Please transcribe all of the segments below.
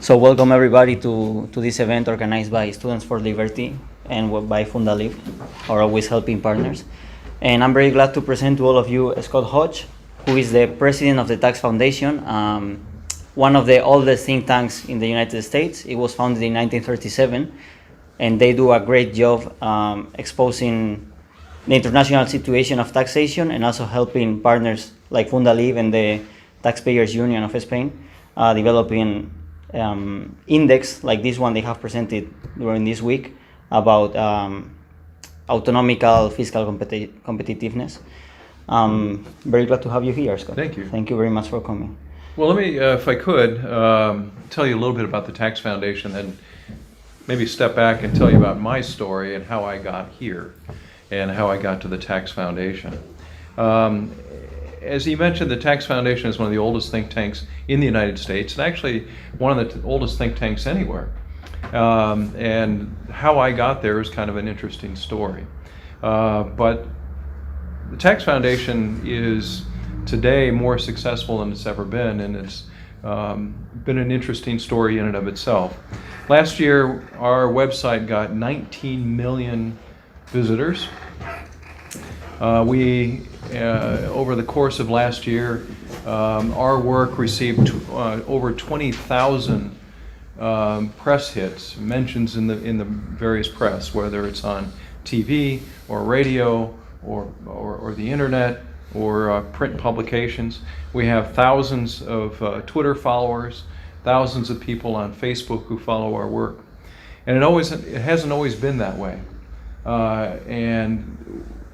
So welcome everybody to this event organized by Students for Liberty and by FundaLib, our always helping partners. And I'm very glad to present to all of you Scott Hodge, who is the president of the Tax Foundation, one of the oldest think tanks in the United States. It was founded in 1937, and they do a great job exposing the international situation of taxation and also helping partners like FundaLib and the Taxpayers Union of Spain developing index like this one they have presented during this week about autonomical fiscal competitiveness. Very glad to have you here, Scott. Thank you. Thank you very much for coming. Well, let me, if I could, tell you a little bit about the Tax Foundation, and maybe step back and tell you about my story and how I got here and how I got to the Tax Foundation. As he mentioned, the Tax Foundation is one of the oldest think tanks in the United States, and actually one of the oldest think tanks anywhere. And how I got there is kind of an interesting story. But the Tax Foundation is today more successful than it's ever been, and it's been an interesting story in and of itself. Last year, our website got 19 million visitors. Over the course of last year, our work received over 20,000 press hits, mentions in the various press, whether it's on TV or radio or the internet or print publications. We have thousands of Twitter followers, thousands of people on Facebook who follow our work, and it hasn't always been that way.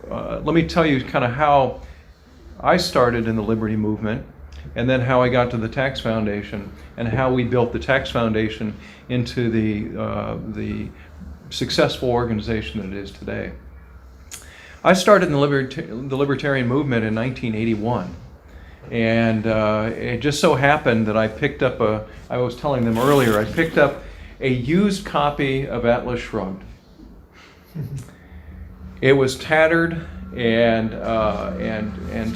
Let me tell you kind of how I started in the Liberty Movement, and then how I got to the Tax Foundation, and how we built the Tax Foundation into the successful organization that it is today. I started in the Libertarian Movement in 1981, and it just so happened that I picked up I was telling them earlier, I picked up a used copy of Atlas Shrugged. It was tattered and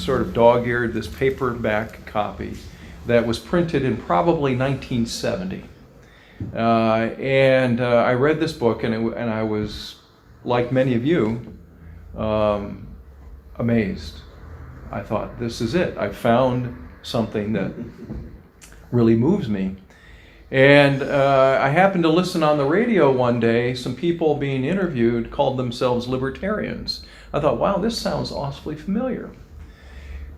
sort of dog-eared, this paperback copy that was printed in probably 1970. I read this book, and I was, like many of you, amazed. I thought, this is it. I found something that really moves me. And I happened to listen on the radio one day. Some people being interviewed called themselves libertarians. I thought, wow, this sounds awfully familiar.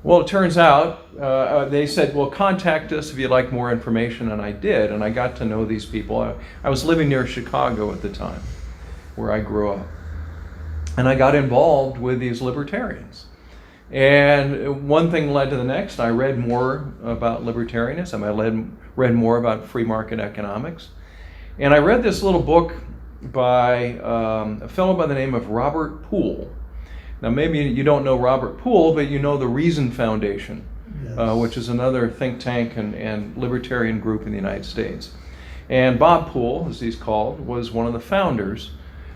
Well, it turns out they said, well, contact us if you'd like more information, and I did, and I got to know these people. I was living near Chicago at the time, where I grew up, and I got involved with these libertarians. And one thing led to the next. I read more about libertarianism. I read more about free market economics. And I read this little book by a fellow by the name of Robert Poole. Now, maybe you don't know Robert Poole, but you know the Reason Foundation, yes. Which is another think tank and libertarian group in the United States. And Bob Poole, as he's called, was one of the founders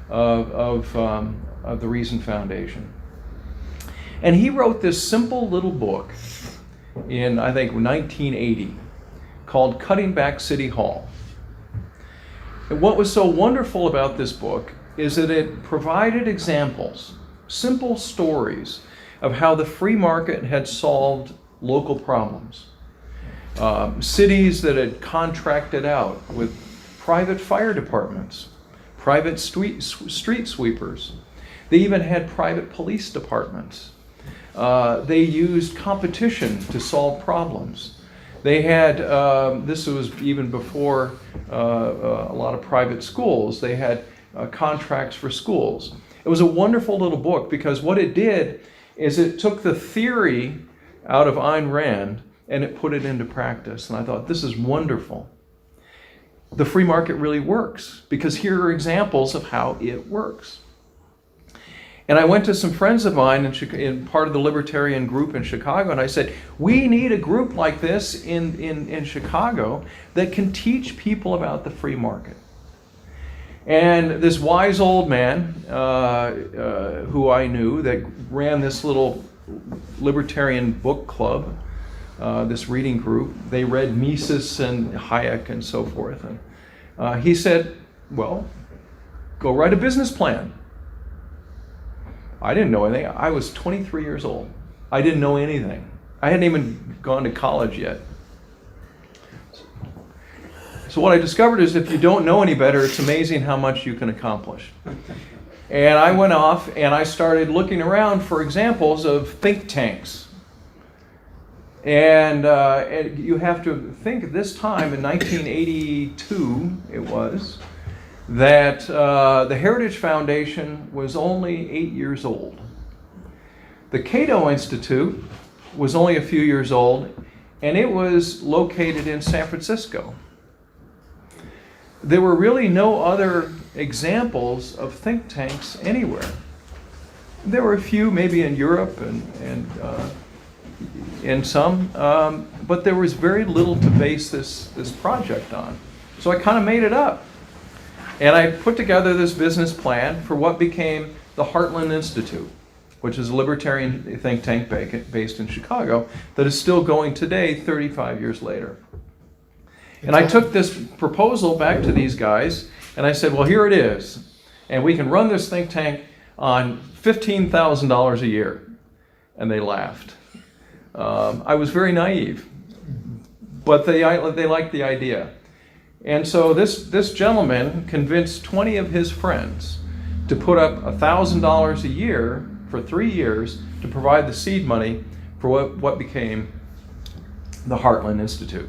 of the Reason Foundation. And he wrote this simple little book in, I think, 1980 called Cutting Back City Hall. And what was so wonderful about this book is that it provided examples, simple stories of how the free market had solved local problems. Cities that had contracted out with private fire departments, private street sweepers. They even had private police departments. They used competition to solve problems. They had, this was even before a lot of private schools, they had contracts for schools. It was a wonderful little book because what it did is it took the theory out of Ayn Rand and it put it into practice. And I thought, this is wonderful. The free market really works because here are examples of how it works. And I went to some friends of mine in part of the libertarian group in Chicago, and I said, we need a group like this in Chicago that can teach people about the free market. And this wise old man who I knew that ran this little libertarian book club this reading group. They read Mises and Hayek and so forth. And he said, well, go write a business plan. I didn't know anything. I was 23 years old. I didn't know anything. I hadn't even gone to college yet. So what I discovered is if you don't know any better, it's amazing how much you can accomplish. And I went off and I started looking around for examples of think tanks. And you have to think at this time, in 1982 it was, that the Heritage Foundation was only 8 years old. The Cato Institute was only a few years old, and it was located in San Francisco. There were really no other examples of think tanks anywhere. There were a few, maybe in Europe and some, but there was very little to base this project on. So I kind of made it up. And I put together this business plan for what became the Heartland Institute, which is a libertarian think tank based in Chicago that is still going today, 35 years later. And I took this proposal back to these guys, and I said, well, here it is. And we can run this think tank on $15,000 a year. And they laughed. I was very naive, but they liked the idea. And so this gentleman convinced 20 of his friends to put up $1,000 a year for 3 years to provide the seed money for what became the Heartland Institute.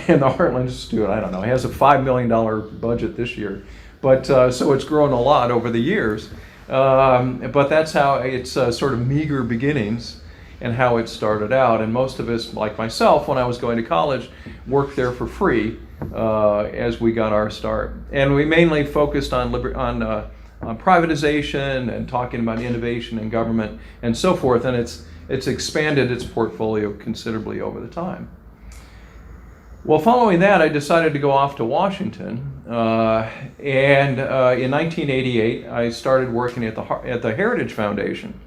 And the Heartland Institute, I don't know, has a $5 million budget this year, but so it's grown a lot over the years. But that's how it's sort of meager beginnings and how it started out. And most of us, like myself, when I was going to college, worked there for free as we got our start. And we mainly focused on privatization and talking about innovation in government and so forth. And it's expanded its portfolio considerably over the time. Well, following that, I decided to go off to Washington, and in 1988, I started working at the Heritage Foundation,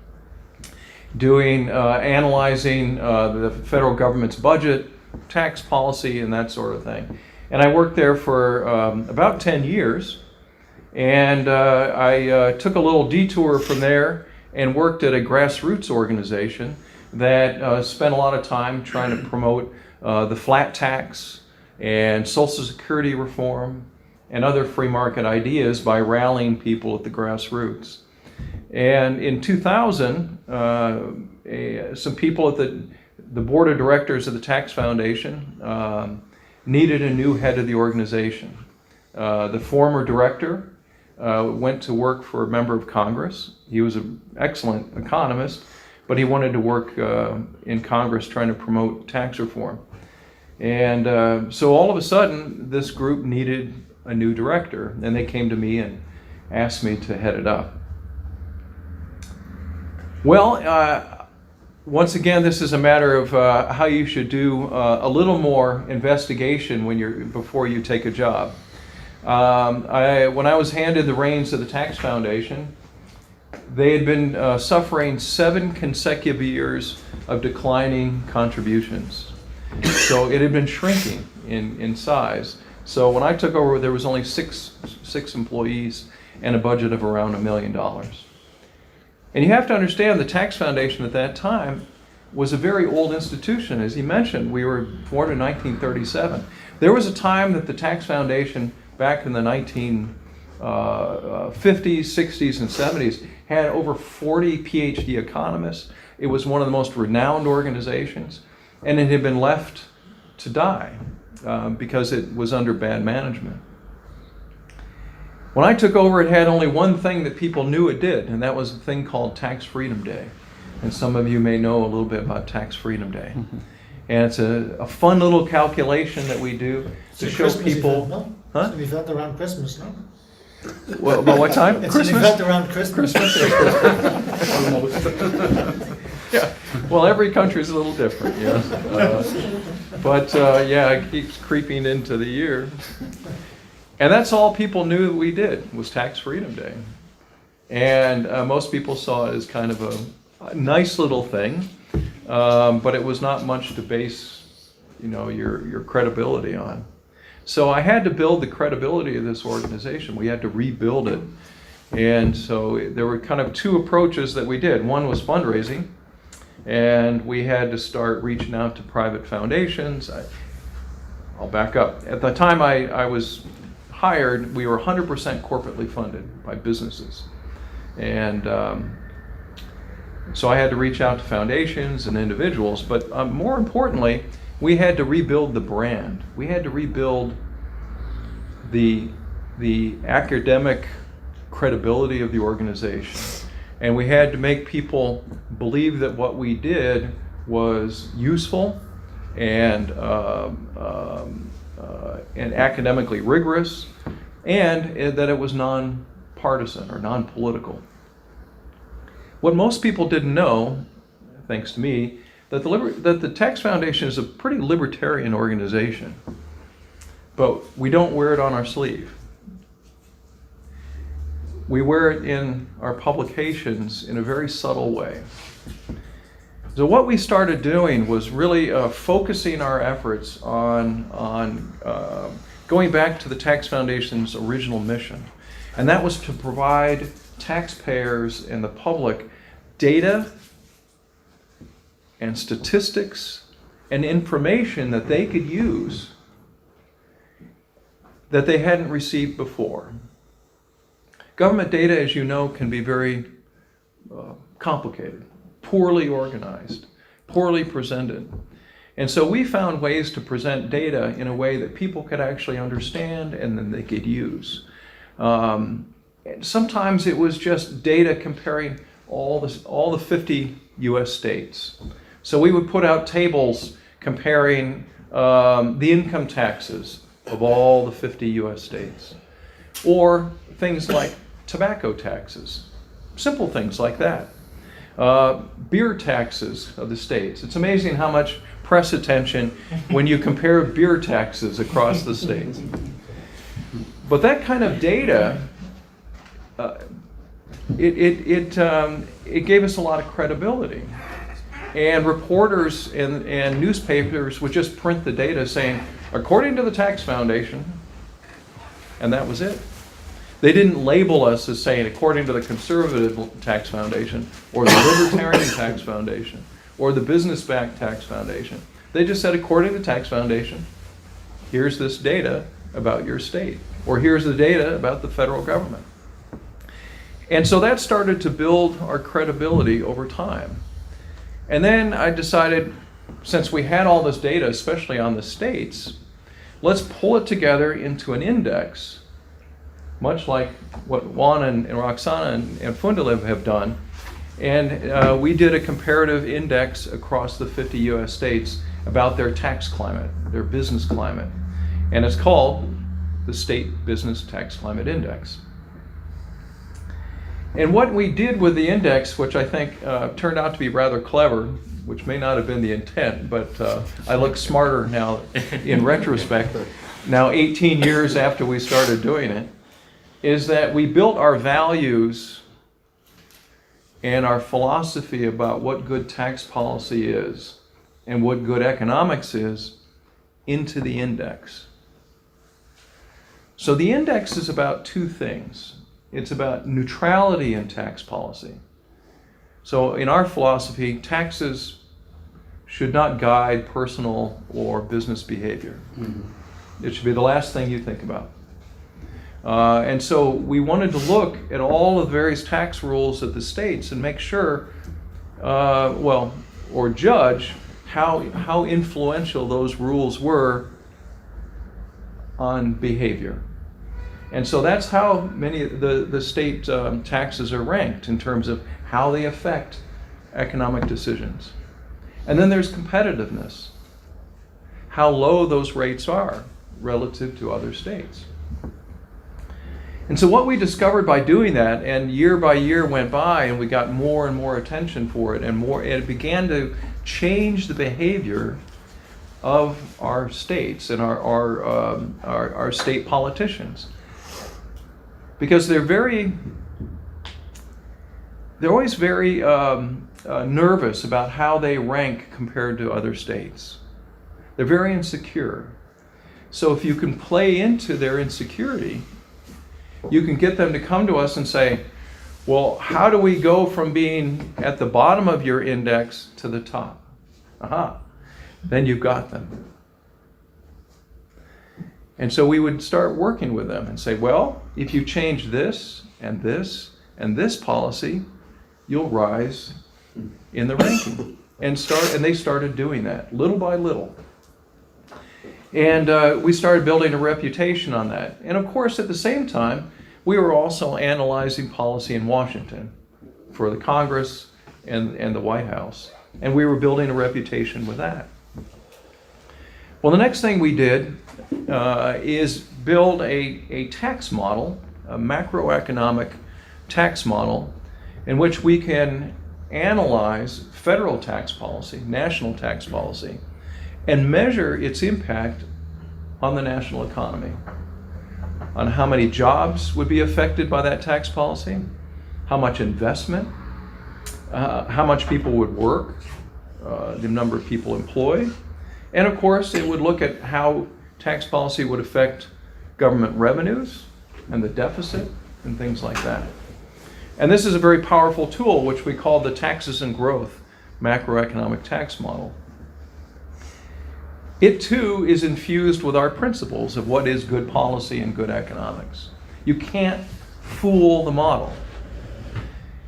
analyzing the federal government's budget, tax policy, and that sort of thing. And I worked there for about 10 years, and I took a little detour from there and worked at a grassroots organization that spent a lot of time trying to promote the flat tax and Social Security reform and other free market ideas by rallying people at the grassroots. And in 2000, some people at the board of directors of the Tax Foundation needed a new head of the organization. The former director went to work for a member of Congress. He was an excellent economist, but he wanted to work in Congress trying to promote tax reform. And so all of a sudden, this group needed a new director, and they came to me and asked me to head it up. Well, once again, this is a matter of how you should do a little more investigation before you take a job. When I was handed the reins of the Tax Foundation, they had been suffering 7 consecutive years of declining contributions. So it had been shrinking in size. So when I took over, there was only six employees and a budget of around $1 million. And you have to understand the Tax Foundation at that time was a very old institution. As he mentioned, we were formed in 1937. There was a time that the Tax Foundation, back in the 1950s, 60s, and 70s, had over 40 PhD economists. It was one of the most renowned organizations, and it had been left to die because it was under bad management. When I took over, it had only one thing that people knew it did, and that was a thing called Tax Freedom Day. And some of you may know a little bit about Tax Freedom Day. And it's a fun little calculation that we do to show people. Event, no? Huh? It's an event around Christmas, no? Well, about what time? It's Christmas? an event around Christmas. Yeah. Well, every country is a little different, yes. But it keeps creeping into the year. And that's all people knew that we did, was Tax Freedom Day. And most people saw it as kind of a nice little thing. but it was not much to base, your credibility on. So I had to build the credibility of this organization. We had to rebuild it. And so there were kind of two approaches that we did. One was fundraising, and we had to start reaching out to private foundations. I'll back up. At the time I was hired, we were 100% corporately funded by businesses. And so I had to reach out to foundations and individuals, but more importantly, we had to rebuild the brand. We had to rebuild the academic credibility of the organization. And we had to make people believe that what we did was useful and academically rigorous, and that it was non-partisan or non-political. What most people didn't know, thanks to me, that the Tax Foundation is a pretty libertarian organization, but we don't wear it on our sleeve. We wear it in our publications in a very subtle way. So what we started doing was really focusing our efforts on going back to the Tax Foundation's original mission, and that was to provide taxpayers and the public data and statistics and information that they could use that they hadn't received before. Government data, as you know, can be very complicated, poorly organized, poorly presented. And so we found ways to present data in a way that people could actually understand and then they could use. Sometimes it was just data comparing all the 50 US states. So we would put out tables comparing the income taxes of all the 50 US states. Or things like tobacco taxes, simple things like that. Beer taxes of the states. It's amazing how much press attention when you compare beer taxes across the states. But that kind of data, it gave us a lot of credibility. And reporters and newspapers would just print the data saying, according to the Tax Foundation, and that was it. They didn't label us as saying, according to the Conservative Tax Foundation, or the Libertarian Tax Foundation, or the Business-Backed Tax Foundation. They just said, according to the Tax Foundation, here's this data about your state, or here's the data about the federal government. And so that started to build our credibility over time. And then I decided, since we had all this data, especially on the states, let's pull it together into an index, much like what Juan and Roxana and FundaLib have done. And we did a comparative index across the 50 US states about their tax climate, their business climate. And it's called the State Business Tax Climate Index. And what we did with the index, which I think turned out to be rather clever, which may not have been the intent, but I look smarter now in retrospect, now 18 years after we started doing it, is that we built our values and our philosophy about what good tax policy is and what good economics is into the index. So the index is about two things. It's about neutrality in tax policy. So in our philosophy, taxes should not guide personal or business behavior. Mm-hmm. It should be the last thing you think about. And so we wanted to look at all of the various tax rules of the states and make sure, or judge how influential those rules were on behavior. And so that's how many of the state taxes are ranked in terms of how they affect economic decisions. And then there's competitiveness, how low those rates are relative to other states. And so what we discovered by doing that, and year by year went by, and we got more and more attention for it, and it began to change the behavior of our states and our state politicians, because they're always very nervous about how they rank compared to other states. They're very insecure. So if you can play into their insecurity, you can get them to come to us and say, well, how do we go from being at the bottom of your index to the top? Aha, then you've got them. And so we would start working with them and say, well, if you change this and this and this policy, you'll rise in the ranking. And they started doing that little by little. And we started building a reputation on that. And of course, at the same time, we were also analyzing policy in Washington for the Congress and the White House. And we were building a reputation with that. Well, the next thing we did is build a tax model, a macroeconomic tax model, in which we can analyze federal tax policy, national tax policy, and measure its impact on the national economy, on how many jobs would be affected by that tax policy, how much investment, how much people would work, the number of people employed, and of course it would look at how tax policy would affect government revenues and the deficit and things like that. And this is a very powerful tool which we call the Taxes and Growth macroeconomic tax model. It too is infused with our principles of what is good policy and good economics. You can't fool the model.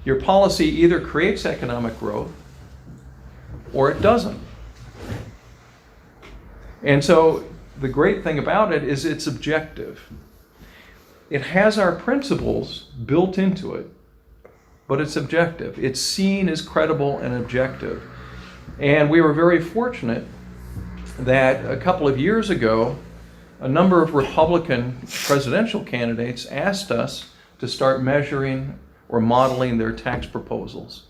Your policy either creates economic growth or it doesn't. And so the great thing about it is it's objective. It has our principles built into it, but it's objective. It's seen as credible and objective. And we were very fortunate that a couple of years ago, a number of Republican presidential candidates asked us to start measuring or modeling their tax proposals.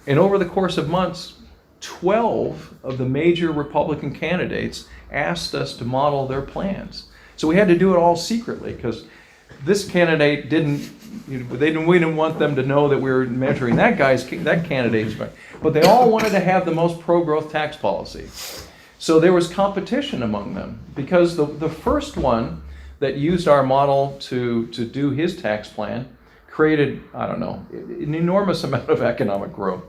And over the course of months, 12 of the major Republican candidates asked us to model their plans. So we had to do it all secretly because this candidate we didn't want them to know that we were measuring that candidate's, but they all wanted to have the most pro-growth tax policy. So there was competition among them because the first one that used our model to do his tax plan created, I don't know, an enormous amount of economic growth.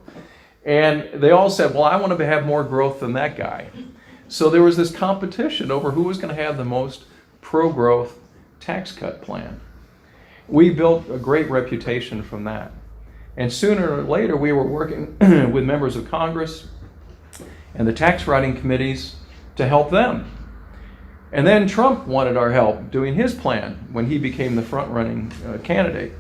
And they all said, well, I want to have more growth than that guy. So there was this competition over who was going to have the most pro-growth tax cut plan. We built a great reputation from that. And sooner or later, we were working with members of Congress and the tax writing committees to help them. And then Trump wanted our help doing his plan when he became the front-running candidate.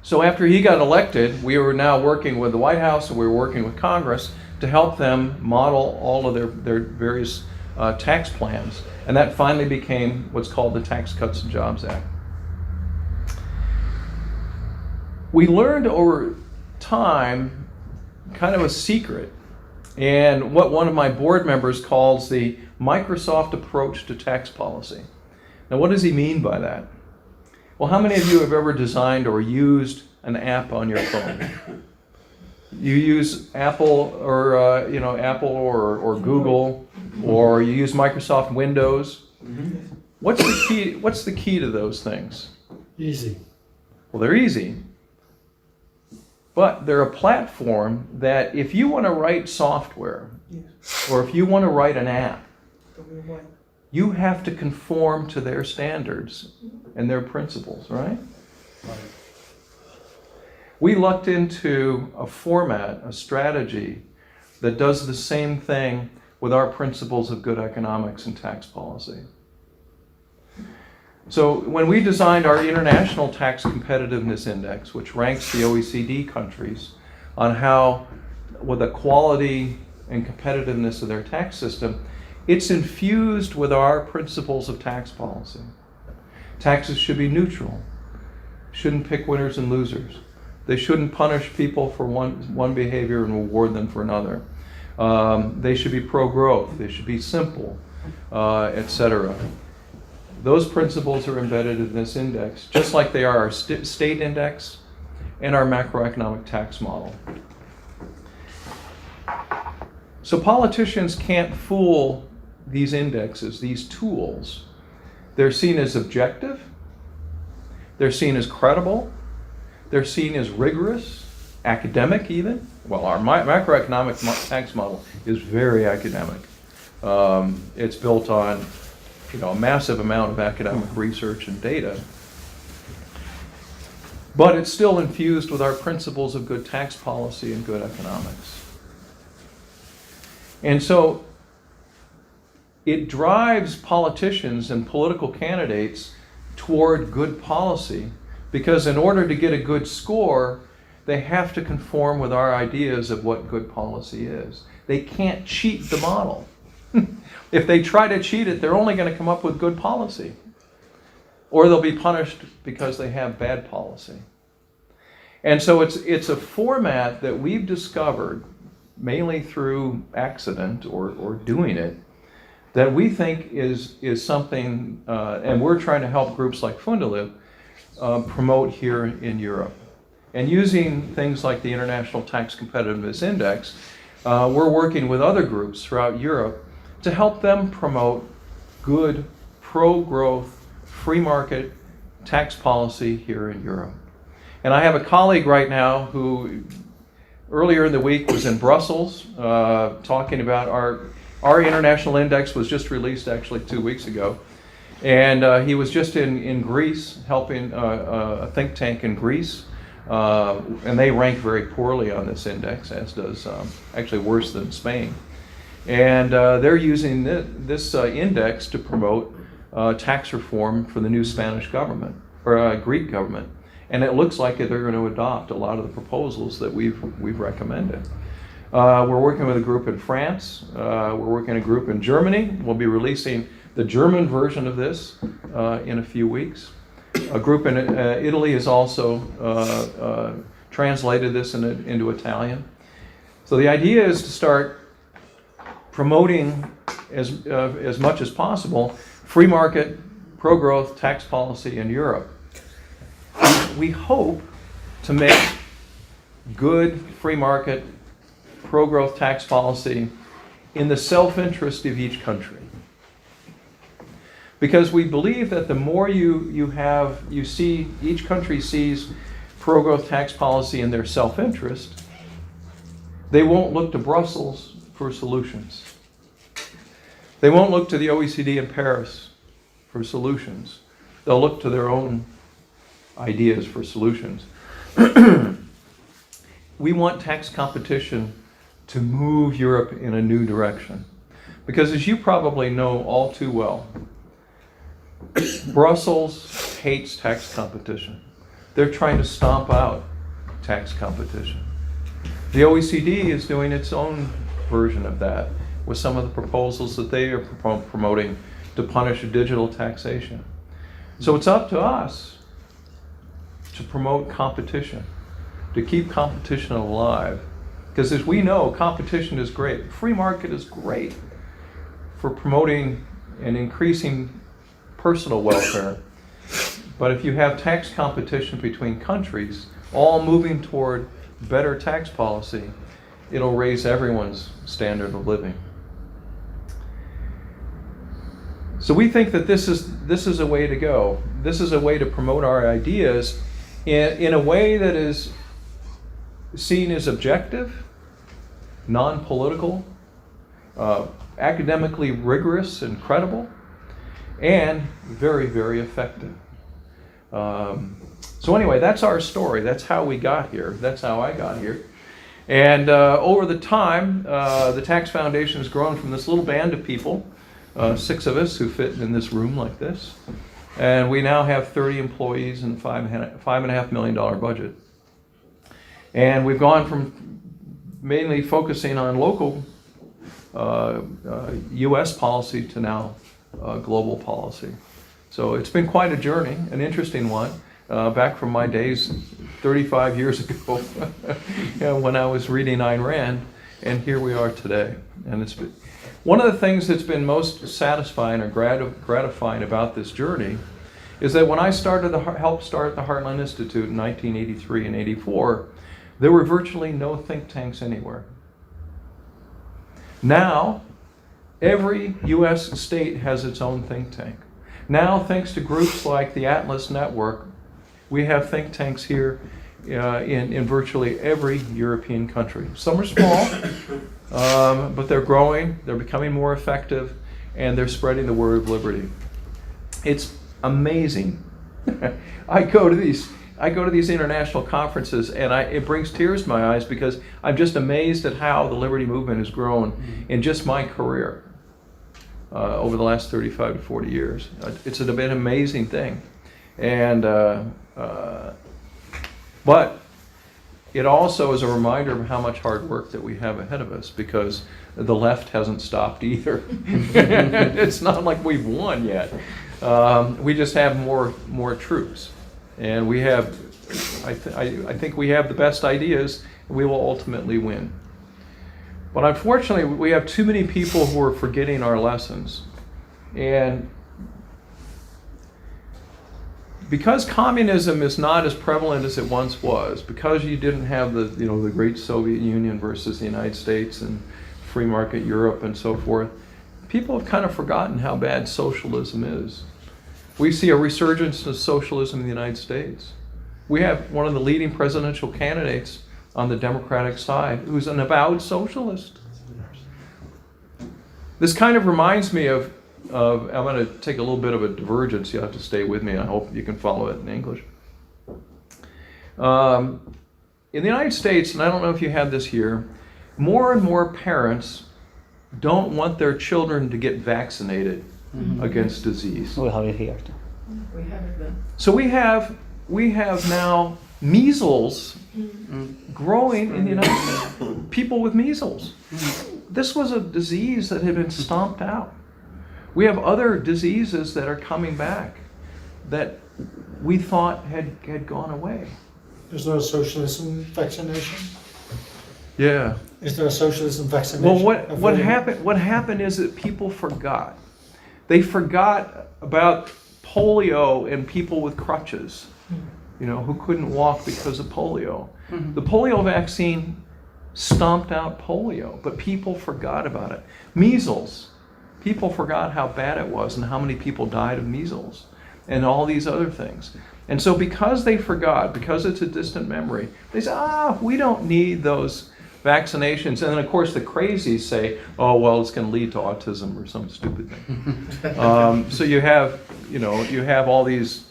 So after he got elected, we were now working with the White House and we were working with Congress to help them model all of their various tax plans. And that finally became what's called the Tax Cuts and Jobs Act. We learned over time kind of a secret and what one of my board members calls the Microsoft approach to tax policy. Now, what does he mean by that? Well, how many of you have ever designed or used an app on your phone? You use Apple or Apple or Google, or you use Microsoft Windows. What's the key? What's the key to those things? Easy. Well, they're easy, but they're a platform that if you want to write software, or if you want to write an app, you have to conform to their standards and their principles, right? We lucked into a format, a strategy that does the same thing with our principles of good economics and tax policy. So when we designed our International Tax Competitiveness Index, which ranks the OECD countries on how, with the quality and competitiveness of their tax system, it's infused with our principles of tax policy. Taxes should be neutral, shouldn't pick winners and losers. They shouldn't punish people for one behavior and reward them for another. They should be pro-growth, they should be simple, etc. Those principles are embedded in this index, just like they are our state index and our macroeconomic tax model. So politicians can't fool these indexes, these tools. They're seen as objective, they're seen as credible, they're seen as rigorous, academic even. Well, our macroeconomic tax model is very academic. It's built on, a massive amount of academic research and data. But it's still infused with our principles of good tax policy and good economics. And so it drives politicians and political candidates toward good policy, because in order to get a good score, they have to conform with our ideas of what good policy is. They can't cheat the model. If they try to cheat it, they're only going to come up with good policy. Or they'll be punished because they have bad policy. And so it's a format that we've discovered, mainly through accident or doing it, that we think is something, and we're trying to help groups like FundaLib promote here in Europe. And using things like the International Tax Competitiveness Index, we're working with other groups throughout Europe to help them promote good, pro-growth, free market tax policy here in Europe. And I have a colleague right now who earlier in the week was in Brussels talking about our international index was just released actually 2 weeks ago. And he was just in Greece helping a think tank in Greece. And they rank very poorly on this index, as does actually worse than Spain. And they're using this index to promote tax reform for the new Spanish government, or Greek government. And it looks like they're going to adopt a lot of the proposals that we've recommended. We're working with a group in France. We're working with a group in Germany. We'll be releasing the German version of this in a few weeks. A group in Italy has also translated this into Italian. So the idea is to start promoting as much as possible free market, pro-growth tax policy in Europe. We hope to make good free market, pro-growth tax policy in the self-interest of each country. Because we believe that the more you see, each country sees pro-growth tax policy in their self-interest, they won't look to Brussels for solutions. They won't look to the OECD in Paris for solutions. They'll look to their own ideas for solutions. We want tax competition to move Europe in a new direction. Because as you probably know all too well, Brussels hates tax competition. They're trying to stomp out tax competition. The OECD is doing its own version of that with some of the proposals that they are promoting to punish digital taxation. So it's up to us to promote competition, to keep competition alive. Because as we know, competition is great. Free market is great for promoting and increasing personal welfare. But if you have tax competition between countries, all moving toward better tax policy, it'll raise everyone's standard of living. So we think that this is a way to go. This is a way to promote our ideas in a way that is seen as objective, non-political, academically rigorous and credible, and very, very effective. So anyway, that's our story. That's how we got here. That's how I got here. And over the time, the Tax Foundation has grown from this little band of people, 6 of us who fit in this room like this. And we now have 30 employees and $5.5 million budget. And we've gone from mainly focusing on local U.S. policy to now global policy. So it's been quite a journey, an interesting one, back from my days 35 years ago when I was reading Ayn Rand, and here we are today. And it's been, one of the things that's been most satisfying or gratifying about this journey is that when I helped start the Heartland Institute in 1983 and 84, there were virtually no think tanks anywhere. Now, every U.S. state has its own think tank. Now, thanks to groups like the Atlas Network, we have think tanks here in virtually every European country. Some are small, but they're growing, they're becoming more effective, and they're spreading the word of liberty. It's amazing. I go to these international conferences, and it brings tears to my eyes because I'm just amazed at how the liberty movement has grown in just my career over the last 35 to 40 years. It's been an amazing thing. And but it also is a reminder of how much hard work that we have ahead of us, because the left hasn't stopped either. It's not like we've won yet. We just have more troops, and we have. I think we have the best ideas, and we will ultimately win. But unfortunately, we have too many people who are forgetting our lessons, and because communism is not as prevalent as it once was, because you didn't have the great Soviet Union versus the United States and free market Europe and so forth, people have kind of forgotten how bad socialism is. We see a resurgence of socialism in the United States. We have one of the leading presidential candidates on the Democratic side who's an avowed socialist. This kind of reminds me of I'm going to take a little bit of a divergence. You have to stay with me. I hope you can follow it in English. In the United States, and I don't know if you have this here, more and more parents don't want their children to get vaccinated against disease. We have it here too. We have it then. So we have now measles growing in the United States. People with measles. This was a disease that had been stomped out. We have other diseases that are coming back that we thought had gone away. Is there a socialism vaccination? Yeah. Is there a socialism vaccination? Well, what happened is that people forgot. They forgot about polio and people with crutches, who couldn't walk because of polio. The polio vaccine stomped out polio, but people forgot about it. Measles. People forgot how bad it was and how many people died of measles and all these other things. And so because they forgot, because it's a distant memory, they say, we don't need those vaccinations. And then, of course, the crazies say, oh, well, it's going to lead to autism or some stupid thing. So you have all these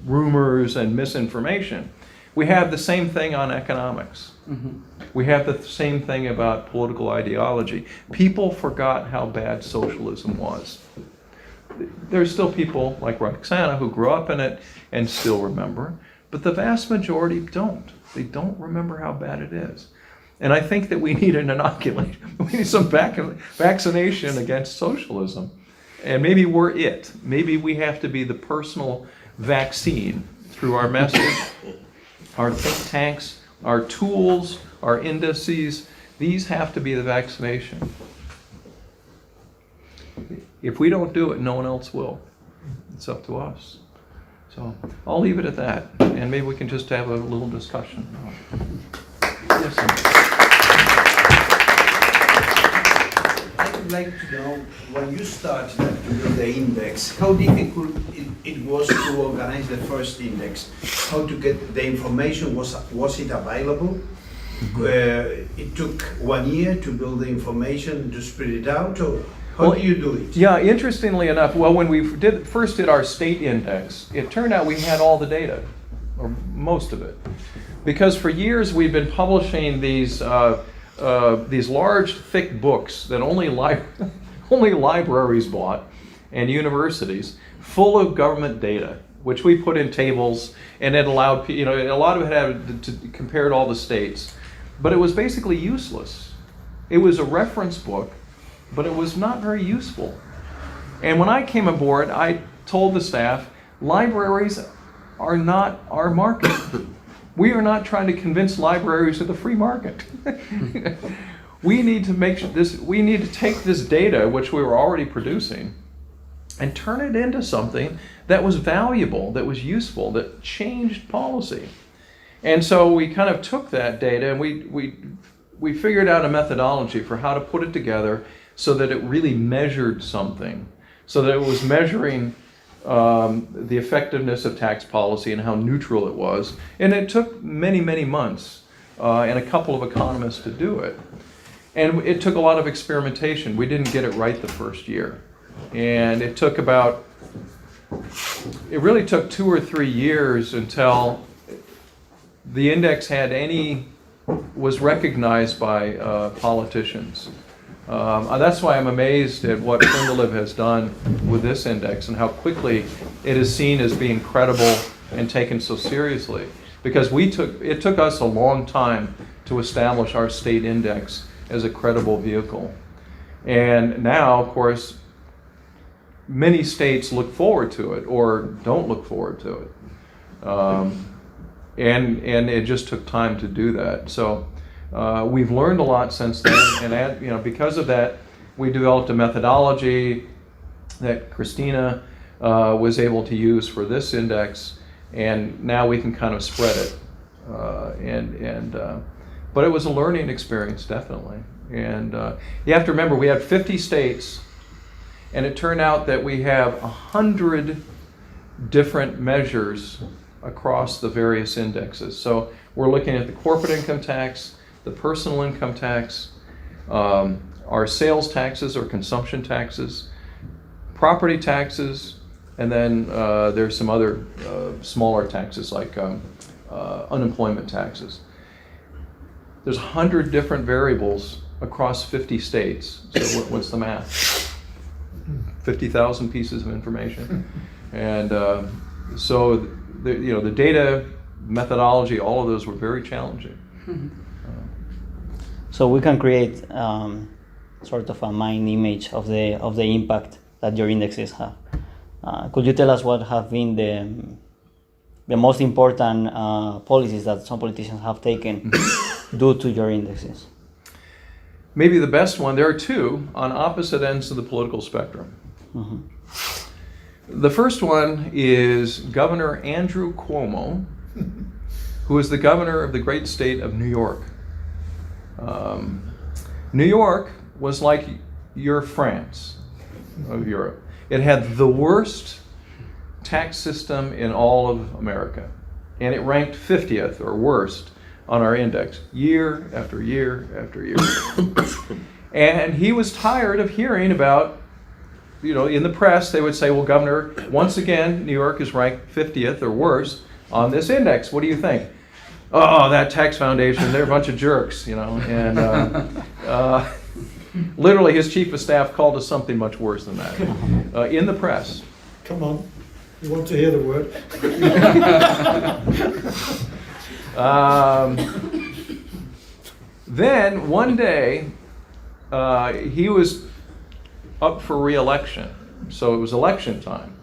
rumors and misinformation. We have the same thing on economics. We have the same thing about political ideology. People forgot how bad socialism was. There's still people like Roxana who grew up in it and still remember, but the vast majority don't. They don't remember how bad it is. And I think that we need an inoculation. We need some vaccination against socialism. And maybe we're it. Maybe we have to be the personal vaccine through our message, our think tanks, our tools, our indices. These have to be the vaccination. If we don't do it, no one else will. It's up to us. So I'll leave it at that, and maybe we can just have a little discussion. Yes, sir. I would like to know, when you started to build the index, how difficult it was to organize the first index, how to get the information, was it available? It took 1 year to build the information, to spread it out, or how do you do it? Yeah, interestingly enough, well, when we first did our state index, it turned out we had all the data, or most of it. Because for years we've been publishing these large, thick books that only libraries bought and universities, full of government data, which we put in tables, and it allowed, a lot of it had to compare to all the states, but it was basically useless. It was a reference book, but it was not very useful. And when I came aboard, I told the staff, libraries are not our market. We are not trying to convince libraries of the free market. We need to take this data, which we were already producing, and turn it into something that was valuable, that was useful, that changed policy. And so we kind of took that data and we figured out a methodology for how to put it together so that it really measured something, so that it was measuring the effectiveness of tax policy and how neutral it was. And it took many, many months and a couple of economists to do it. And it took a lot of experimentation. We didn't get it right the first year. And it really took 2 or 3 years until the index was recognized by politicians. That's why I'm amazed at what FundaLib has done with this index and how quickly it is seen as being credible and taken so seriously. Because it took us a long time to establish our state index as a credible vehicle. And now, of course, many states look forward to it or don't look forward to it. And it just took time to do that. So we've learned a lot since then, and because of that, we developed a methodology that Christina was able to use for this index, and now we can kind of spread it. But it was a learning experience, definitely. And you have to remember, we had 50 states, and it turned out that we have 100 different measures across the various indexes. So we're looking at the corporate income tax, the personal income tax, our sales taxes or consumption taxes, property taxes, and then there's some other smaller taxes like unemployment taxes. There's 100 different variables across 50 states. So what's the math? 50,000 pieces of information. And so the data, methodology, all of those were very challenging. So we can create sort of a mind image of the impact that your indexes have. Could you tell us what have been the most important policies that some politicians have taken due to your indexes? Maybe the best one, there are two on opposite ends of the political spectrum. Mm-hmm. The first one is Governor Andrew Cuomo, who is the governor of the great state of New York. New York was like your France of Europe. It had the worst tax system in all of America, and it ranked 50th or worst on our index year after year after year. And he was tired of hearing about, in the press they would say, well, Governor, once again New York is ranked 50th or worse on this index. What do you think? Oh, that Tax Foundation, they're a bunch of jerks, and literally his chief of staff called us something much worse than that in the press. Come on, you want to hear the word? Then one day he was up for re-election, so it was election time,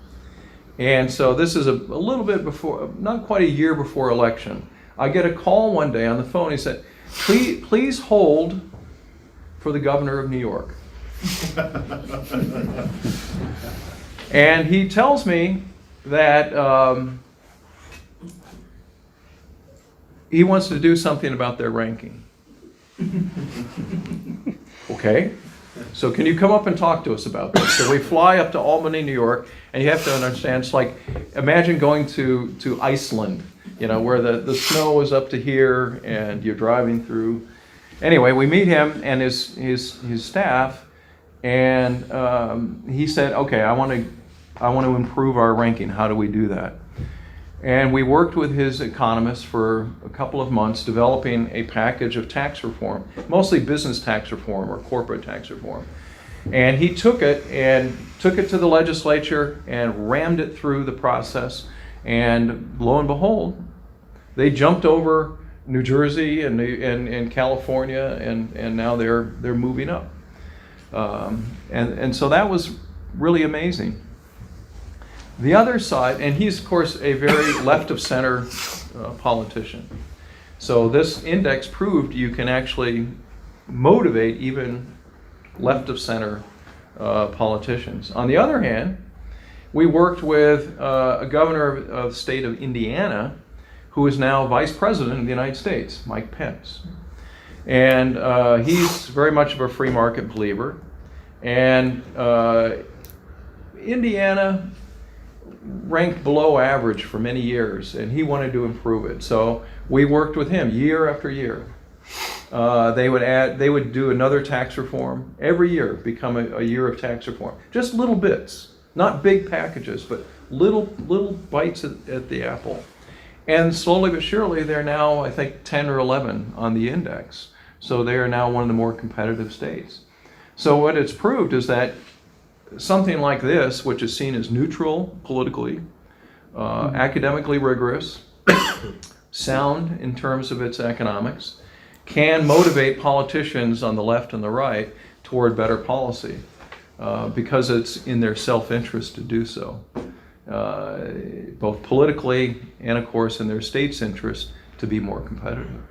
and so this is a little bit before, not quite a year before election. I get a call one day on the phone. He said, please hold for the governor of New York. And he tells me that he wants to do something about their ranking. Okay, so can you come up and talk to us about this? So we fly up to Albany, New York, and you have to understand, it's like, imagine going to Iceland, where the snow is up to here and you're driving through. Anyway, we meet him and his staff, and he said, okay, I want to improve our ranking. How do we do that? And we worked with his economists for a couple of months developing a package of tax reform, mostly business tax reform or corporate tax reform. And he took it to the legislature and rammed it through the process. And lo and behold, they jumped over New Jersey and California, and now they're moving up. And so that was really amazing. The other side, and he's of course a very left of center politician. So this index proved you can actually motivate even left of center politicians. On the other hand, we worked with a governor of the state of Indiana, who is now Vice President of the United States, Mike Pence. And he's very much of a free market believer. And Indiana ranked below average for many years, and he wanted to improve it. So we worked with him year after year. They would do another tax reform every year, become a year of tax reform. Just little bits, not big packages, but little bites at the apple. And slowly but surely, they're now, I think, 10 or 11 on the index. So they are now one of the more competitive states. So what it's proved is that something like this, which is seen as neutral politically, academically rigorous, sound in terms of its economics, can motivate politicians on the left and the right toward better policy because it's in their self-interest to do so, both politically and, of course, in their state's interest to be more competitive.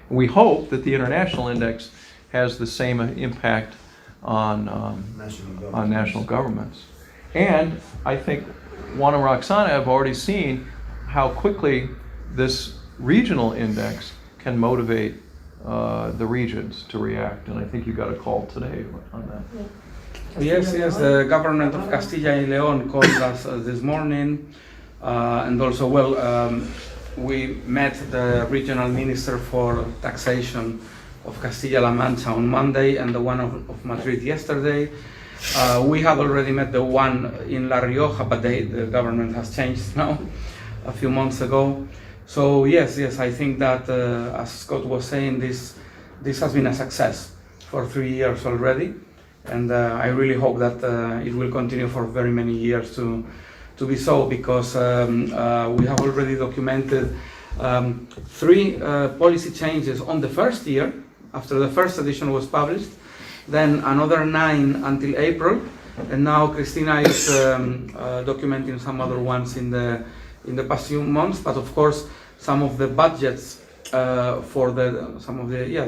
We hope that the international index has the same impact on national governments. And I think Juan and Roxana have already seen how quickly this regional index can motivate the regions to react. And I think you got a call today on that. Yes, the government of Castilla y León called us this morning, and also, we met the regional minister for taxation of Castilla-La Mancha on Monday and the one of Madrid yesterday. We had already met the one in La Rioja, but the government has changed now, a few months ago. So yes, I think that, as Scott was saying, this has been a success for 3 years already. And I really hope that it will continue for very many years to be so, because we have already documented 3 policy changes on the first year, after the first edition was published, then another 9 until April, and now Cristina is documenting some other ones in the past few months. But of course, some of the budgets the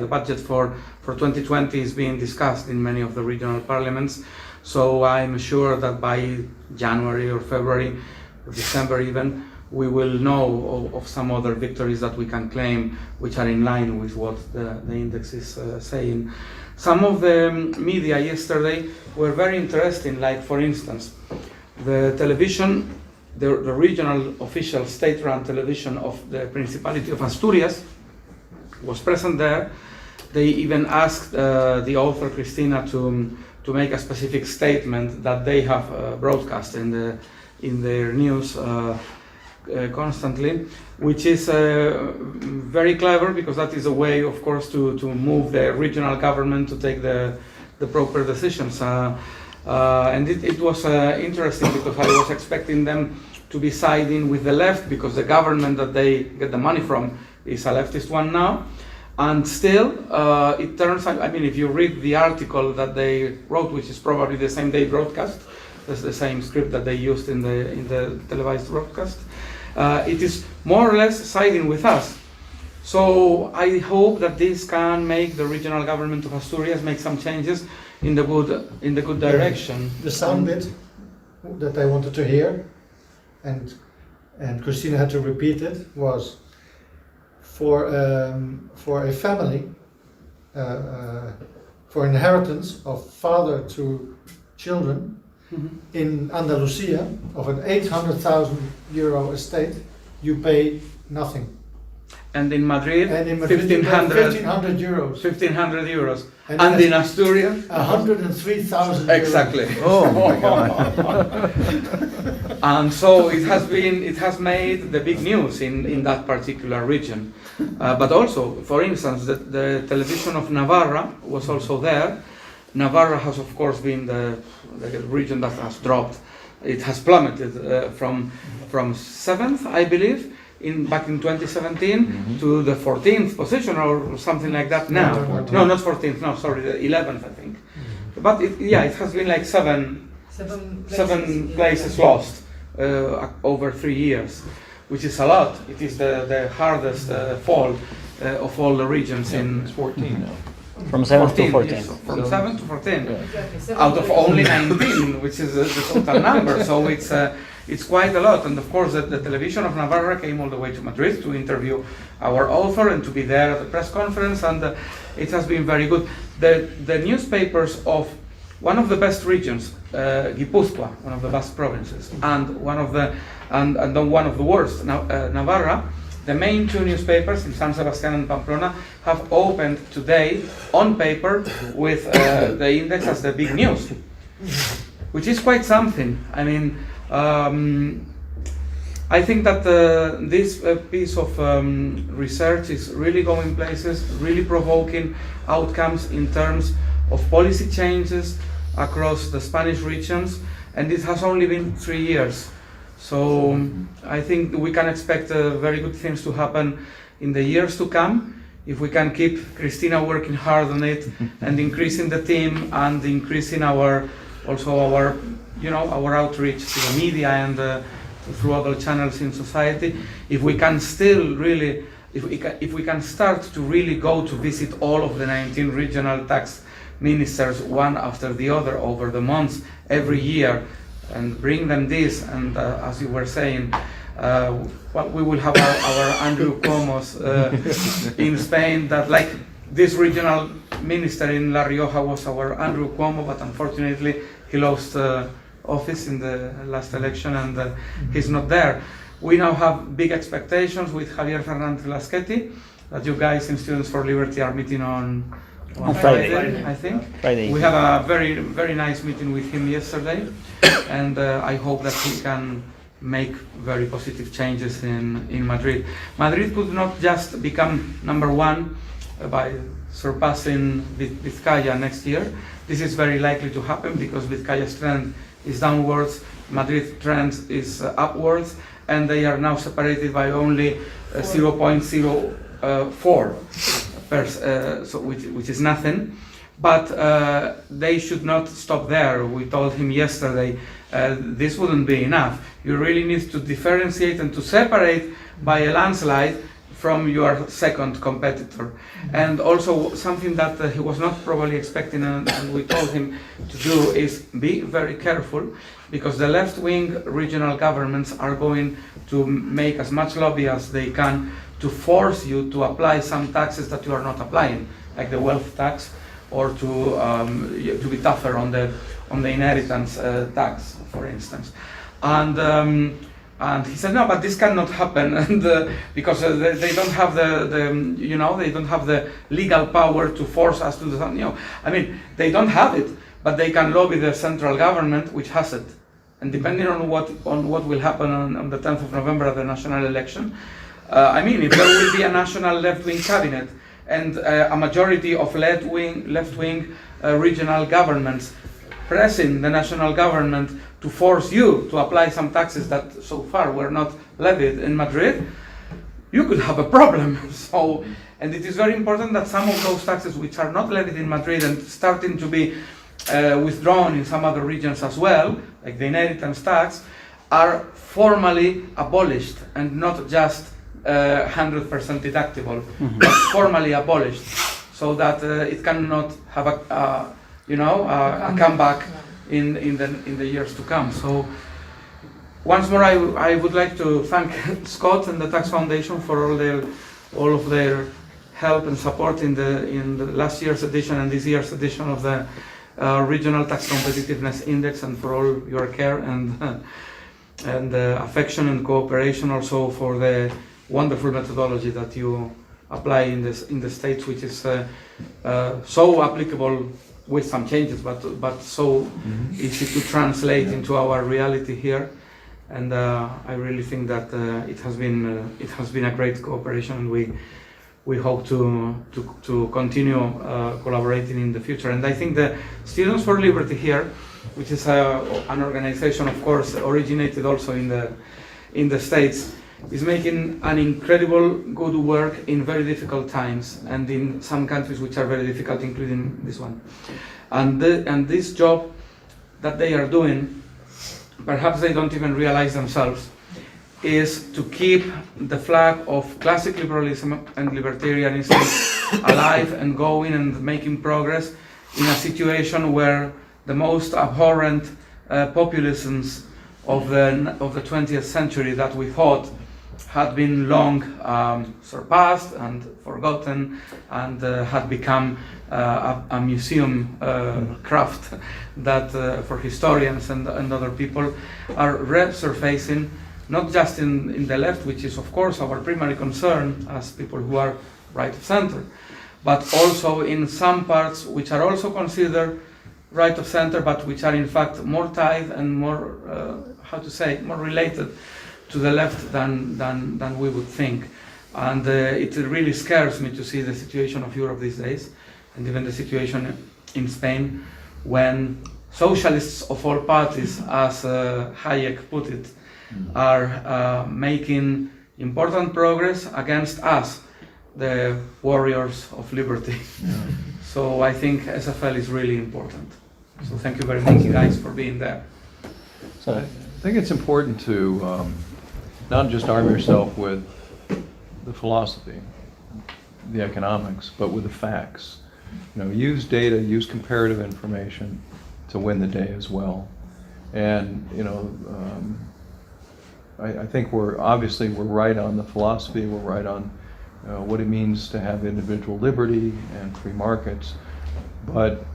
budget for 2020 is being discussed in many of the regional parliaments. So I'm sure that by January or February or December even, we will know of some other victories that we can claim, which are in line with what the index is saying. Some of the media yesterday were very interesting, like for instance, the television, the regional official state-run television of the Principality of Asturias was present there. They even asked the author Cristina to make a specific statement that they have broadcast in their news constantly, which is very clever, because that is a way, of course, to move the regional government to take the proper decisions. And it was interesting, because I was expecting them to be siding with the left, because the government that they get the money from is a leftist one now. And still, it turns out, I mean, if you read the article that they wrote, which is probably the same day broadcast, that's the same script that they used in the televised broadcast, it is more or less siding with us. So I hope that this can make the regional government of Asturias make some changes in the good direction. The sound bit that I wanted to hear, and Christina had to repeat it, was for a family, for inheritance of father to children in Andalusia of an 800,000 euro estate, you pay nothing. And in Madrid, 1,500 euros. 1,500 euros. And in Asturias, 103,000 euros. Exactly. Oh my God. And so it has made the big news in that particular region. But also, for instance, the television of Navarra was also there. Navarra has, of course, been the region that has dropped. It has plummeted from 7th, I believe, back in 2017 to the 14th position or something like that now. No, not 14th. No, sorry, the 11th, I think. But it has been like seven places lost over 3 years, which is a lot. It is the hardest fall of all the regions It's 14 now. From 7 to 14. Yes, from 7 to 14, out of only 19, which is the total number. So it's quite a lot. And of course, the television of Navarra came all the way to Madrid to interview our author and to be there at the press conference, and it has been very good. The newspapers of one of the best regions, Gipuzkoa, one of the Basque provinces, and one of the worst, Navarra. The main two newspapers in San Sebastián and Pamplona have opened today on paper with the index as the big news, which is quite something. I mean, I think that this piece of research is really going places, really provoking outcomes in terms of policy changes across the Spanish regions, and it has only been 3 years. So I think we can expect very good things to happen in the years to come if we can keep Cristina working hard on it and increasing the team and increasing our outreach to the media and through other channels in society. If we can if we can start to really go to visit all of the 19 regional tax ministers one after the other over the months every year, and bring them this, and as you were saying, we will have our Andrew Cuomo's in Spain, that like this regional minister in La Rioja was our Andrew Cuomo, but unfortunately he lost office in the last election, and he's not there. We now have big expectations with Javier Fernández Lasqueti, that you guys in Students for Liberty are meeting on Friday, I think. Friday. We had a very, very nice meeting with him yesterday, and I hope that he can make very positive changes in Madrid. Madrid could not just become #1 by surpassing Vizcaya next year. This is very likely to happen because Vizcaya's trend is downwards, Madrid's trend is upwards, and they are now separated by only 0.04. Which is nothing, but they should not stop there. We told him yesterday this wouldn't be enough. You really need to differentiate and to separate by a landslide from your second competitor. And also something that he was not probably expecting, and we told him to do, is be very careful, because the left-wing regional governments are going to make as much lobby as they can to force you to apply some taxes that you are not applying, like the wealth tax, or to be tougher on the inheritance tax, for instance. And he said, no, but this cannot happen, and because they don't have they don't have the legal power to force us to do something. I mean, they don't have it, but they can lobby the central government, which has it. And depending on what will happen on the 10th of November at the national election, I mean, if there will be a national left-wing cabinet and a majority of left-wing regional governments pressing the national government to force you to apply some taxes that so far were not levied in Madrid, you could have a problem. So, and it is very important that some of those taxes which are not levied in Madrid and starting to be withdrawn in some other regions as well, like the inheritance tax, are formally abolished and not just 100% deductible, but formally abolished, so that it cannot have a comeback in the years to come. So once more, I would like to thank Scott and the Tax Foundation for all of their help and support in the last year's edition and this year's edition of the Regional Tax Competitiveness Index, and for all your care and affection and cooperation, also for the wonderful methodology that you apply in the States, which is so applicable with some changes, but so easy to translate into our reality here. And I really think that it has been a great cooperation, and we hope to continue collaborating in the future. And I think the Students for Liberty here, which is an organization, of course, originated also in the States, is making an incredible good work in very difficult times, and in some countries which are very difficult, including this one. And this job that they are doing, perhaps they don't even realize themselves, is to keep the flag of classic liberalism and libertarianism alive and going and making progress in a situation where the most abhorrent populisms of the 20th century that we thought had been long surpassed and forgotten and had become a museum craft that for historians and other people are resurfacing, not just in the left, which is of course our primary concern as people who are right of center, but also in some parts which are also considered right of center, but which are in fact more tied and more, more related to the left than we would think. And it really scares me to see the situation of Europe these days, and even the situation in Spain, when socialists of all parties, as Hayek put it, are making important progress against us, the warriors of liberty. Yeah. So I think SFL is really important. So thank you very much, guys, for being there. So I think it's important to not just arm yourself with the philosophy, the economics, but with the facts. You know, use data, use comparative information to win the day as well. And you know, I think we're right on the philosophy. We're right on what it means to have individual liberty and free markets, but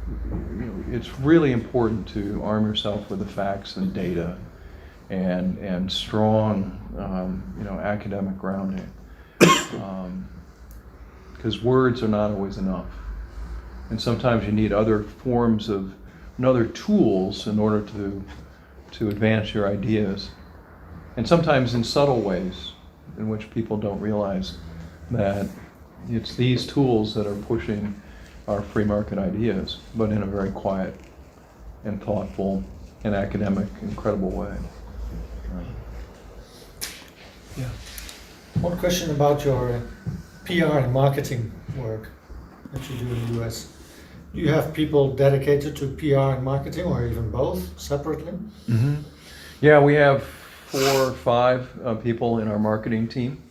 you know, it's really important to arm yourself with the facts and data and strong academic grounding, because words are not always enough, and sometimes you need other forms of and other tools in order to advance your ideas, and sometimes in subtle ways in which people don't realize that it's these tools that are pushing our free market ideas, but in a very quiet and thoughtful and academic, incredible way. Yeah. One question about your PR and marketing work that you do in the US. Do you have people dedicated to PR and marketing, or even both separately? Mm-hmm. Yeah, we have 4 or 5 people in our marketing team.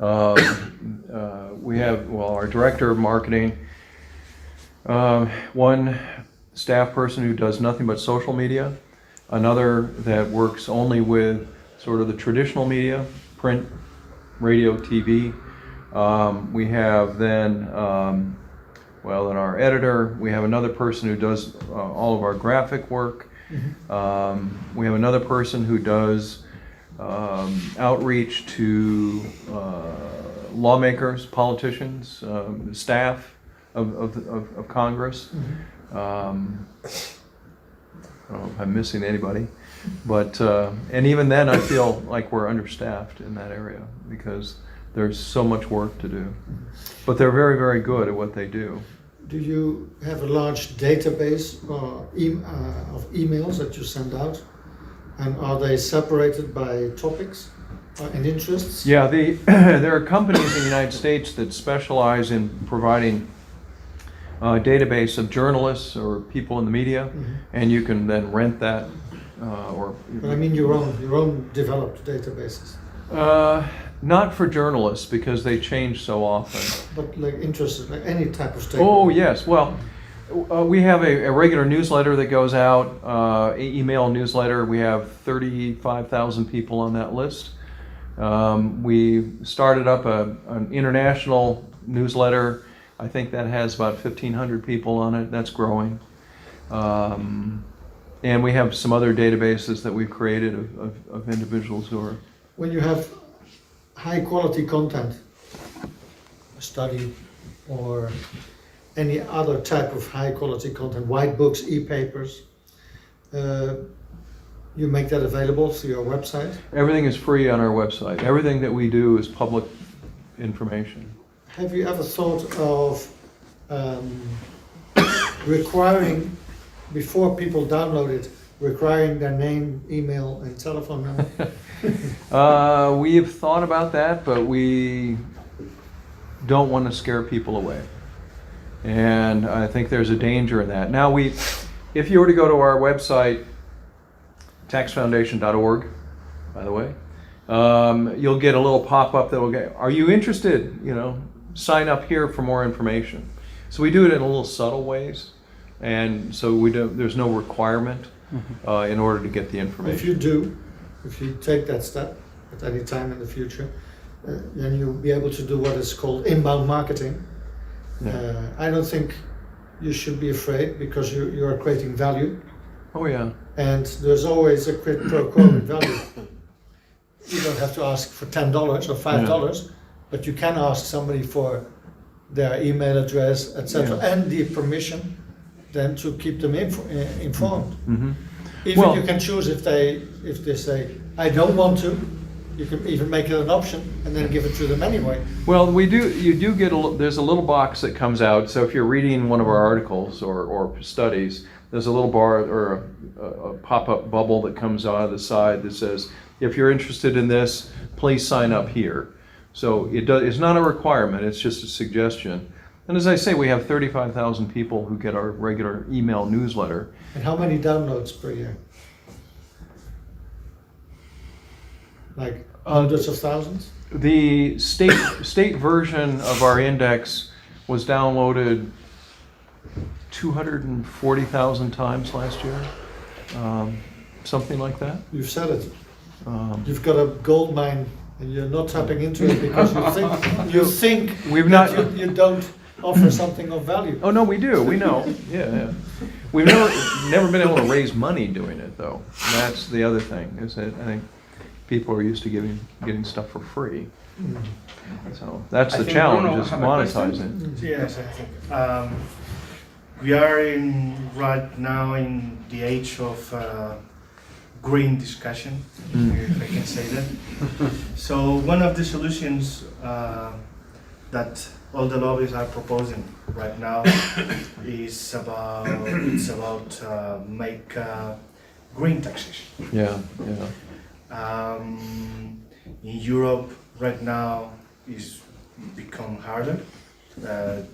We have, our director of marketing, one staff person who does nothing but social media, another that works only with sort of the traditional media, print, radio, TV. We have then, then our editor. We have another person who does all of our graphic work. Mm-hmm. We have another person who does outreach to lawmakers, politicians, staff of Congress. Mm-hmm. I don't know if I'm missing anybody, but and even then I feel like we're understaffed in that area because there's so much work to do. But they're very, very good at what they do. Do you have a large database of emails that you send out? And are they separated by topics and interests? Yeah, there are companies in the United States that specialize in providing a database of journalists or people in the media, mm-hmm. and you can then rent that. But I mean your own developed databases. Not for journalists because they change so often. But like interested, like any type of statement. Oh yes, well, we have a regular newsletter that goes out, email newsletter. We have 35,000 people on that list. We started up an international newsletter. I think that has about 1,500 people on it. That's growing. And we have some other databases that we've created of individuals who are... When you have high quality content, a study or any other type of high quality content, white books, e-papers, you make that available through your website? Everything is free on our website. Everything that we do is public information. Have you ever thought of requiring, before people download it, requiring their name, email, and telephone number? We've thought about that, but we don't want to scare people away. And I think there's a danger in that. Now, if you were to go to our website, taxfoundation.org, by the way. You'll get a little pop-up that will get, are you interested? Sign up here for more information. So we do it in a little subtle ways, and so there's no requirement in order to get the information. If you take that step at any time in the future, then you'll be able to do what is called inbound marketing. Yeah. I don't think you should be afraid, because you are creating value, Oh yeah. and there's always a quid pro quo in value. You don't have to ask for $10 or $5, but you can ask somebody for their email address, etc., and the permission then to keep them informed. Mm-hmm. Even you can choose if they say, I don't want to, you can even make it an option and then give it to them anyway. Well, you do get there's a little box that comes out. So if you're reading one of our articles or studies, there's a little bar or a pop-up bubble that comes out of the side that says, if you're interested in this, please sign up here. So it's not a requirement, it's just a suggestion. And as I say, we have 35,000 people who get our regular email newsletter. And how many downloads per year? Like hundreds of thousands? The state version of our index was downloaded 240,000 times last year, something like that. You've said it. You've got a gold mine, and you're not tapping into it because you think We've that not. you don't offer something of value. Oh no, we do. We know. Yeah. We've never been able to raise money doing it though. And that's the other thing. Is that I think people are used to getting stuff for free. So that's the challenge, is monetizing. Yes, I think. We are right now in the age of green discussion, if I can say that. So one of the solutions that all the lobbies are proposing right now is about make green taxation. Yeah. In Europe right now is become harder. The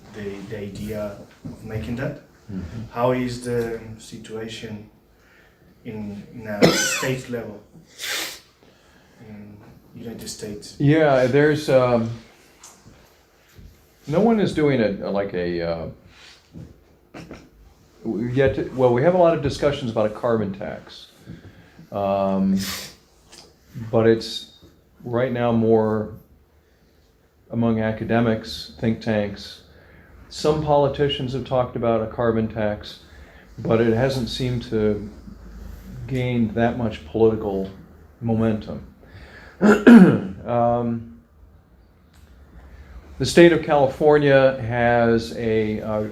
idea of making that. Mm-hmm. How is the situation in a state level in United States? Yeah, there's no one is doing it like a we have a lot of discussions about a carbon tax, but it's right now more among academics, think tanks. Some politicians have talked about a carbon tax, but it hasn't seemed to gain that much political momentum. The state of California has it's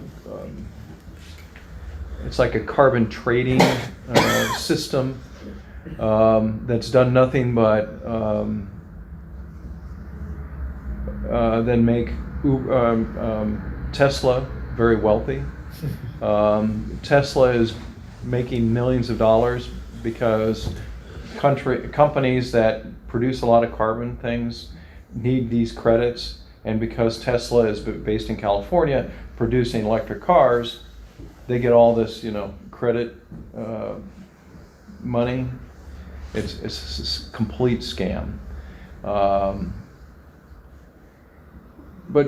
like a carbon trading system that's done nothing but then make Tesla very wealthy. Tesla is making millions of dollars because companies that produce a lot of carbon things need these credits, and because Tesla is based in California producing electric cars, they get all this, credit money. It's a complete scam. But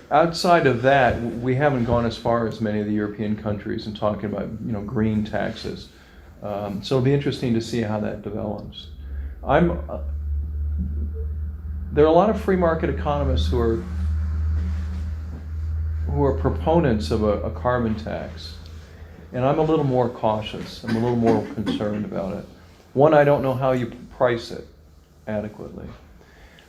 outside of that, we haven't gone as far as many of the European countries in talking about, green taxes. So it'll be interesting to see how that develops. There are a lot of free market economists who are proponents of a carbon tax, and I'm a little more cautious. I'm a little more concerned about it. One, I don't know how you price it adequately.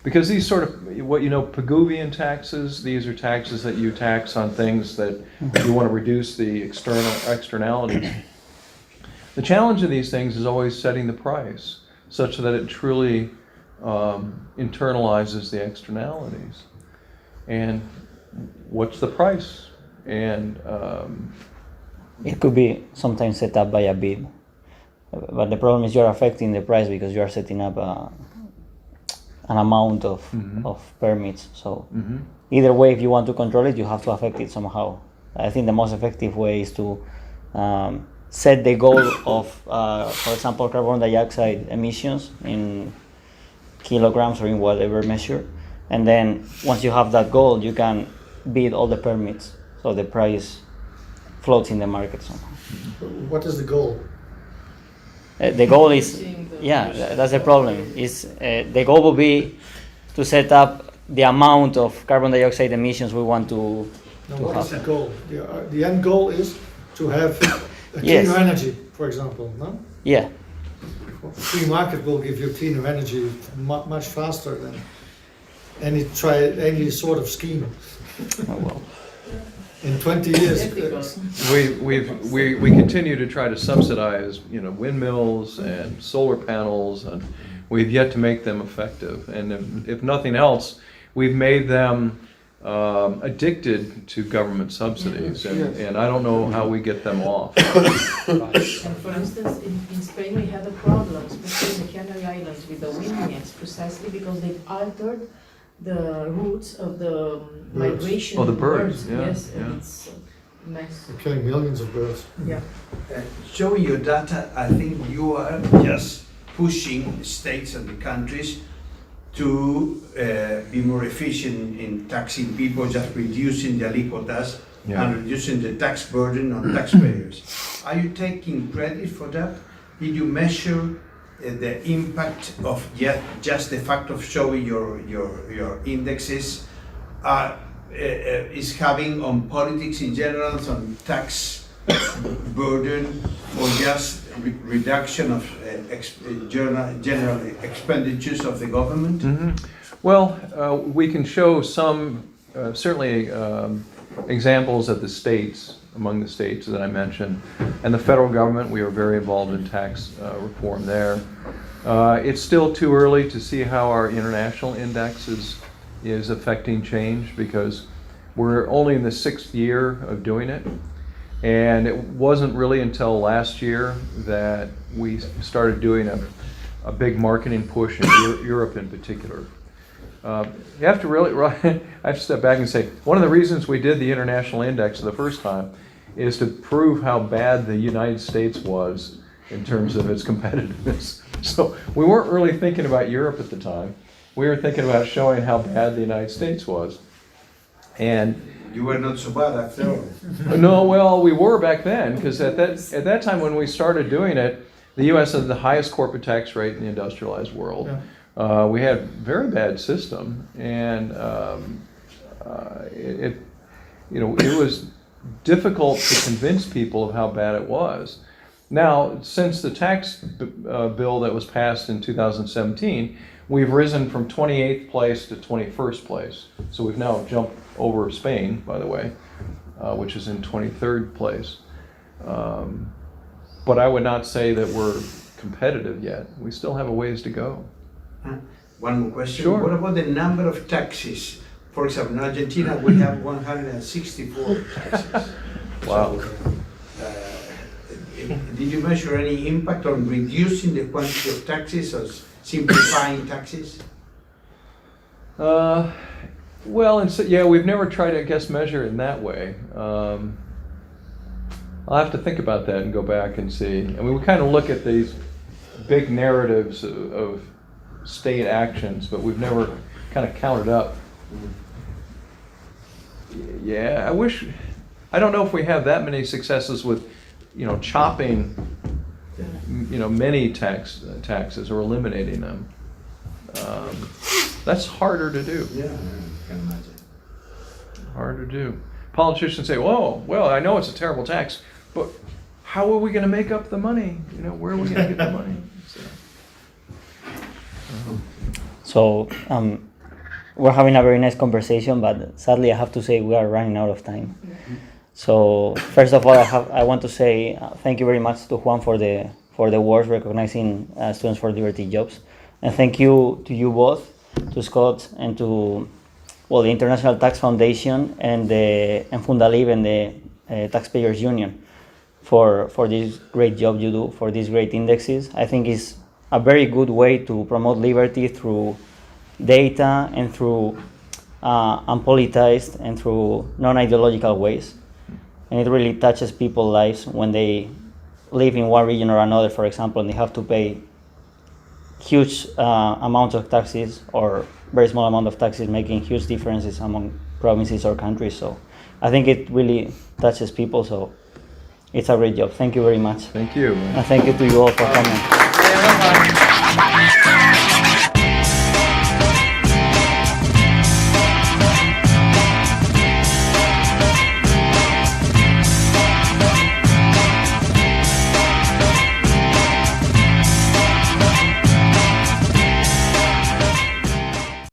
Because these sort of, Pigouvian taxes, these are taxes that you tax on things that you want to reduce the externalities. The challenge of these things is always setting the price such that it truly internalizes the externalities. And what's the price? And it could be sometimes set up by a bid, but the problem is you're affecting the price because you are setting up an amount of permits. So either way, if you want to control it, you have to affect it somehow. I think the most effective way is to set the goal of, for example, carbon dioxide emissions in kilograms or in whatever measure. And then once you have that goal, you can bid all the permits. So the price floats in the market somehow. What is the goal? The goal is, that's the problem. Is the goal will be to set up the amount of carbon dioxide emissions we want to Now, to what have. is the goal? The end goal is to have a Yes. cleaner energy, for example, no? Yeah, Free market will give you cleaner energy much faster than any sort of scheme. oh, well. In 20 years, We continue to try to subsidize, windmills and solar panels, and we've yet to make them effective. And if nothing else, we've made them addicted to government subsidies, and I don't know how we get them off. And for instance, in Spain we had a problem, especially in the Canary Islands with the windmills, precisely because they've altered the routes of the Birds. migration. Oh, the of birds, yeah, Yes, yeah. and it's a mess. we're killing millions of birds. Yeah. Showing your data, I think you are just pushing states and the countries to be more efficient in taxing people, just reducing the alícuotas Yeah. and reducing the tax burden on taxpayers. Are you taking credit for that? Did you measure the impact of just the fact of showing your indexes is having on politics in general, on tax burden, or just reduction of general expenditures of the government? Well, we can show some, certainly examples at the states, among the states that I mentioned, and the federal government. We are very involved in tax reform there. It's still too early to see how our international index is affecting change, because we're only in the 6th year of doing it. And it wasn't really until last year that we started doing a big marketing push in Europe in particular. You have to really, I have to step back and say, one of the reasons we did the international index the first time is to prove how bad the United States was in terms of its competitiveness. So we weren't really thinking about Europe at the time. We were thinking about showing how bad the United States was. And You were not so bad after all. no, well, we were back then, because at that time when we started doing it, the U.S. had the highest corporate tax rate in the industrialized world. We had a very bad system, and it was difficult to convince people of how bad it was. Now, since the tax bill that was passed in 2017, we've risen from 28th place to 21st place. So we've now jumped over Spain, by the way, which is in 23rd place. But I would not say that we're competitive yet. We still have a ways to go. One more question. Sure. What about the number of taxes? For example, in Argentina we have 164 taxes. Wow. So, did you measure any impact on reducing the quantity of taxes or simplifying taxes? Well, we've never tried to, I guess, measure it in that way. I'll have to think about that and go back and see. I mean, we kind of look at these big narratives of state actions, but we've never kind of counted up. Yeah, I don't know if we have that many successes with, chopping, many taxes or eliminating them. That's harder to do. Yeah, I can imagine. Harder to do. Politicians say, "Whoa, well, I know it's a terrible tax, but how are we going to make up the money? Where are we going to get the money?" So we're having a very nice conversation, but sadly I have to say we are running out of time. So first of all, I want to say thank you very much to Juan for the awards recognizing Students for Liberty jobs, and thank you to you both, to Scott and to the International Tax Foundation and FundaLib and the Taxpayers Union for this great job you do, for these great indexes. I think it's a very good way to promote liberty through data and through unpolitized and through non-ideological ways. And it really touches people's lives when they live in one region or another, for example, and they have to pay huge amounts of taxes or very small amount of taxes, making huge differences among provinces or countries. So I think it really touches people. So it's a great job. Thank you very much. Thank you. And thank you to you all for coming.